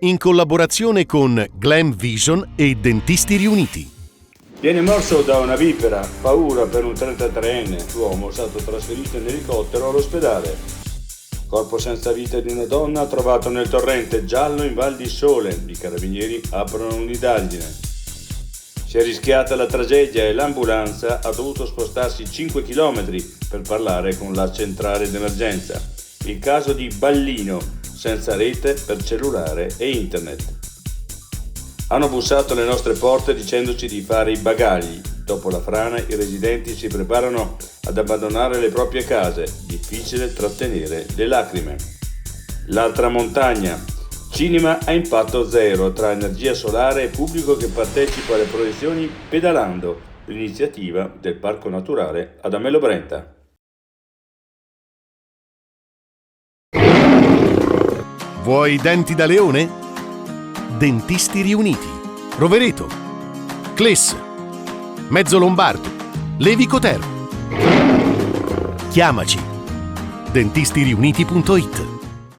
in collaborazione con Glam Vision e Dentisti Riuniti. Viene morso da una vipera, paura per un 33enne. L'uomo è stato trasferito in elicottero all'ospedale. Corpo senza vita di una donna trovato nel torrente giallo in Val di Sole. I carabinieri aprono un'indagine. Si è rischiata la tragedia e l'ambulanza ha dovuto spostarsi 5 km per parlare con la centrale d'emergenza. Il caso di Ballino, senza rete per cellulare e internet. Hanno bussato alle nostre porte dicendoci di fare i bagagli. Dopo la frana i residenti si preparano ad abbandonare le proprie case. Difficile trattenere le lacrime. L'altra montagna. Cinema a impatto zero tra energia solare e pubblico che partecipa alle proiezioni pedalando. L'iniziativa del Parco Naturale ad Amello Brenta. Vuoi denti da leone? Dentisti Riuniti, Rovereto, Cles, Mezzo Lombardo, Levico Terme. Chiamaci. dentistiriuniti.it